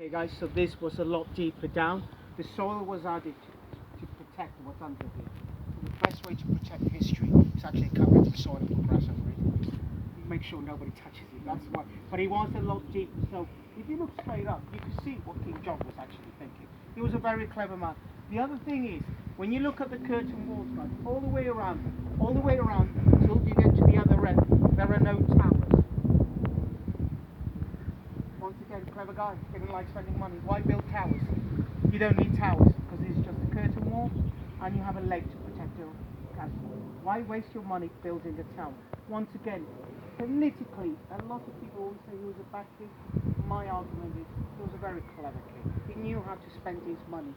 Okay guys, so this was a lot deeper down. The soil was added to protect what's under here. So the best way to protect history is actually cover the soil and put grass over it. Make sure nobody touches it, that's why. But it was a lot deeper, so if you look straight up, you can see what King John was actually thinking. He was a very clever man. The other thing is, when you look at the curtain walls, guys, all the way around, until you get to the other end, there are no towers. Once again, clever guy, didn't like spending money. Why build towers? You don't need towers because it's just a curtain wall and you have a leg to protect your castle. Why waste your money building a tower? Once again, politically, a lot of people always say he was a bad king. My argument is he was a very clever king. He knew how to spend his money.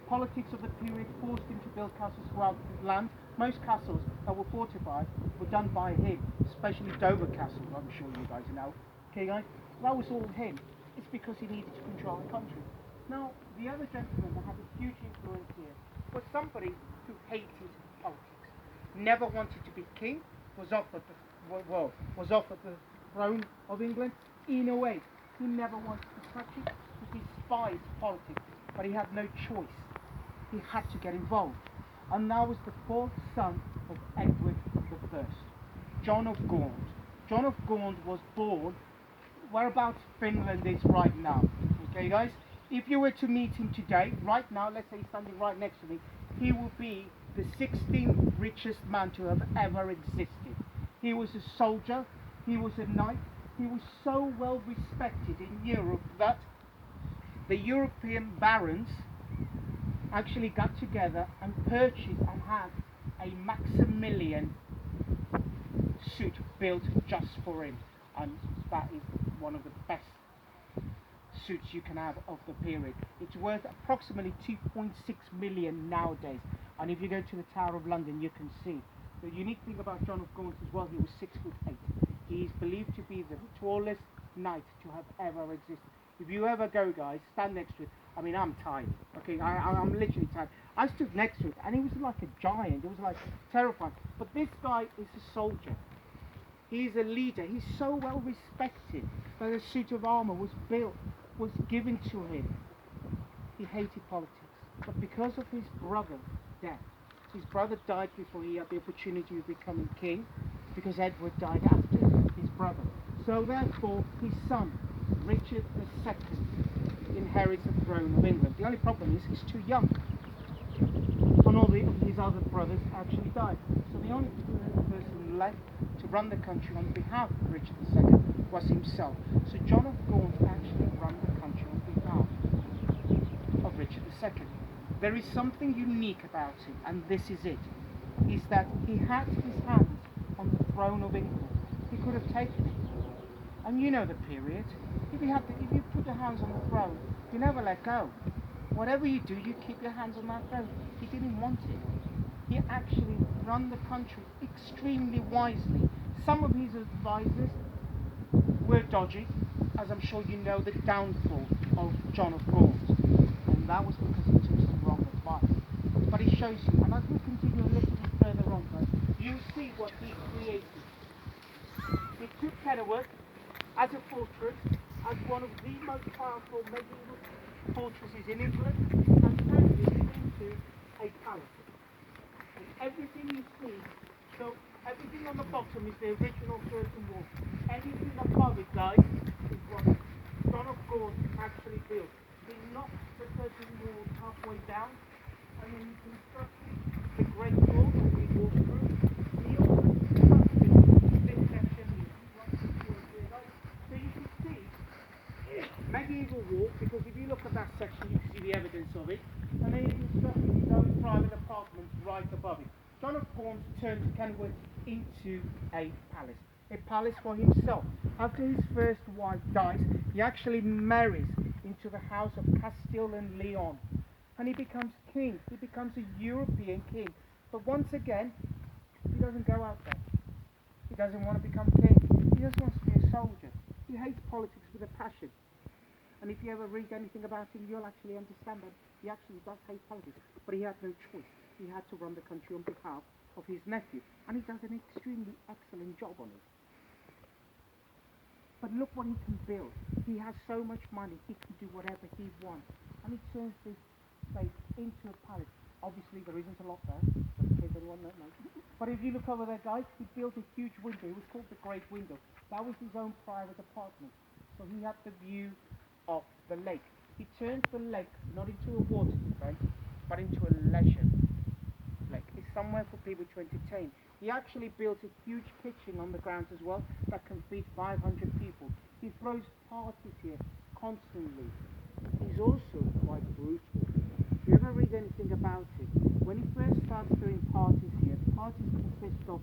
Politics of the period forced him to build castles throughout the land. Most castles that were fortified were done by him, especially Dover Castle, I'm sure you guys know. Okay guys, that was all him. It's because he needed to control the country. Now, the other gentleman that had a huge influence here was somebody who hated politics. Never wanted to be king, was offered the throne of England. In a way, he never wanted to touch it, he despised politics, but he had no choice. He had to get involved. And that was the fourth son of Edward I, John of Gaunt. John of Gaunt was born whereabouts Finland is right now. Okay guys? If you were to meet him today, right now, let's say he's standing right next to me, he will be the 16th richest man to have ever existed. He was a soldier, he was a knight, he was so well respected in Europe that the European barons actually got together and purchased and had a Maximilian suit built just for him, and that is one of the best suits you can have of the period. It's worth approximately 2.6 million nowadays, and if you go to the Tower of London you can see. The unique thing about John of Gaunt as well, he was 6'8". He is believed to be the tallest knight to have ever existed. If you ever go guys, stand next to it. I mean, I'm tired, okay, I'm literally tired. I stood next to it and he was like a giant, it was like terrifying. But this guy is a soldier. He's a leader. He's so well respected that a suit of armor was given to him. He hated politics, but because of his brother's death, his brother died before he had the opportunity of becoming king, because Edward died after his brother. So therefore, his son, Richard II, inherits the throne of England. The only problem is he's too young, and all his other brothers actually died. So the only person left to run the country on behalf of Richard II was himself. So John of Gaunt actually ran the country on behalf of Richard II. There is something unique about him, and this is it, is that he had his hands on the throne of England. He could have taken it. And you know the period. If you put your hands on the throne, you never let go. Whatever you do, you keep your hands on that throne. He didn't want it. He actually ran the country extremely wisely. Some of his advisors were dodgy, as I'm sure you know the downfall of John of Gaunt. And that was because he took some wrong advice. But it shows you, and as we continue a little bit further on, guys, you'll see what he created. He took Kenilworth as a fortress, as one of the most powerful medieval fortresses in England, and turned it into a palace. And everything you see, so everything on the bottom is the original curtain wall. Anything above it, guys, is what John of Gaunt actually built. He knocked the curtain wall halfway down, and then he constructed the great wall that we walked through. He also constructed this section here. So you can see medieval wall, because if you look at that section, you can see the evidence of it, and then he constructed his own private apartments right above it. John of Gaunt turned Kenilworth into a palace for himself. After his first wife dies, he actually marries into the house of Castile and Leon, and he becomes king. He becomes a European king. But once again, he doesn't go out there. He doesn't want to become king. He just wants to be a soldier. He hates politics with a passion. And if you ever read anything about him, you'll actually understand that he actually does hate politics. But he had no choice. He had to run the country on behalf of his nephew. And he does an extremely excellent job on it. But look what he can build. He has so much money, he can do whatever he wants. And he turns this place into a palace. Obviously, there isn't a lot there, just in case anyone don't know. But if you look over there, guys, he built a huge window. It was called the Great Window. That was his own private apartment. So he had the view of the lake. He turned the lake not into a water event, but into a leisure lake. It's somewhere for people to entertain. He actually built a huge kitchen on the grounds as well that can feed 500 people. He throws parties here constantly. He's also quite brutal. If you ever read anything about it, when he first starts doing parties here, parties consist of,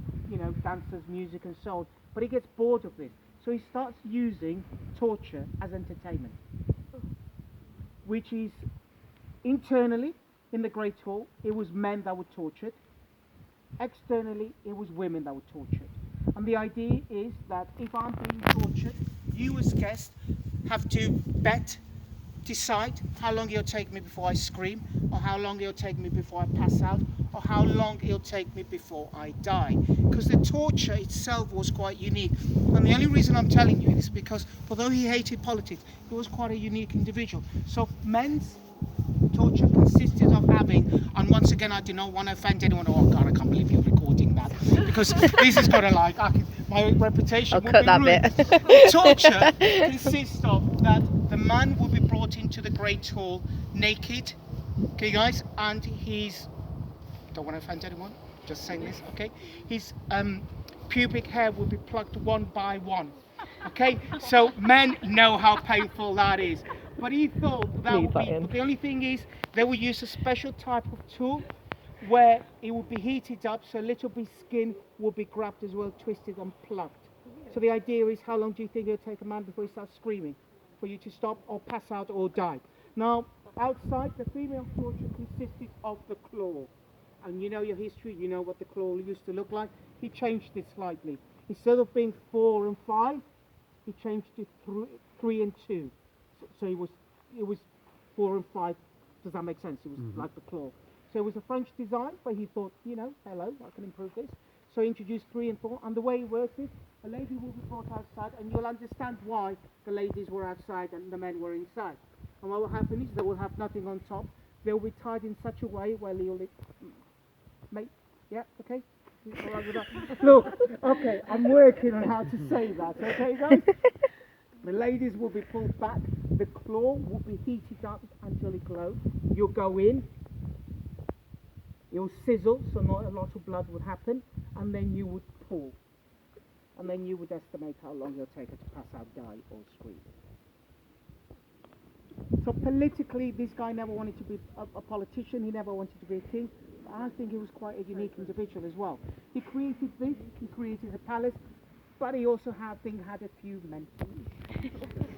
dancers, music and so on, but he gets bored of it. So he starts using torture as entertainment, which is internally in the Great Hall, it was men that were tortured. Externally, it was women that were tortured. And the idea is that if I'm being tortured, you as guests have to decide how long it'll take me before I scream, or how long it'll take me before I pass out, or how long it'll take me before I die. Because the torture itself was quite unique. And the only reason I'm telling you is because although he hated politics, he was quite a unique individual. So men's torture consisted of having, and once again I do not want to offend anyone. Oh God, I can't believe you're recording that, because this is kind of like my reputation. I'll cut that ruined. bit. Torture consists of that the man will be brought into the Great Hall naked, okay guys, and he's, don't want to offend anyone, just saying this, okay, his pubic hair will be plucked one by one, okay, so men know how painful that is. But he thought that would be, but the only thing is they would use a special type of tool where it would be heated up, so a little bit skin will be grabbed as well, twisted and plucked. So the idea is, how long do you think it'll take a man before he starts screaming? For you to stop or pass out or die. Now, outside, the female torture consisted of the claw. And you know your history, you know what the claw used to look like. He changed it slightly. Instead of being 4 and 5, he changed it 3 and 2. So it was 4 and 5. Does that make sense? It was like the claw. So it was a French design, but he thought, hello, I can improve this. So he introduced 3 and 4, and the way it worked is, a lady will be brought outside, and you'll understand why the ladies were outside and the men were inside. And what will happen is they will have nothing on top. They'll be tied in such a way where you'll, mate, yeah, okay? All right with that? Look, okay, I'm working on how to say that, okay, guys? The ladies will be pulled back, the claw will be heated up until it glows. You'll go in, you'll sizzle, so not a lot of blood would happen, and then you would pull. And then you would estimate how long it'll take her to pass out, die, or scream. So politically, this guy never wanted to be a politician, he never wanted to be a king. I think he was quite a unique individual as well. He created this, he created a palace, but he also had a few mentions.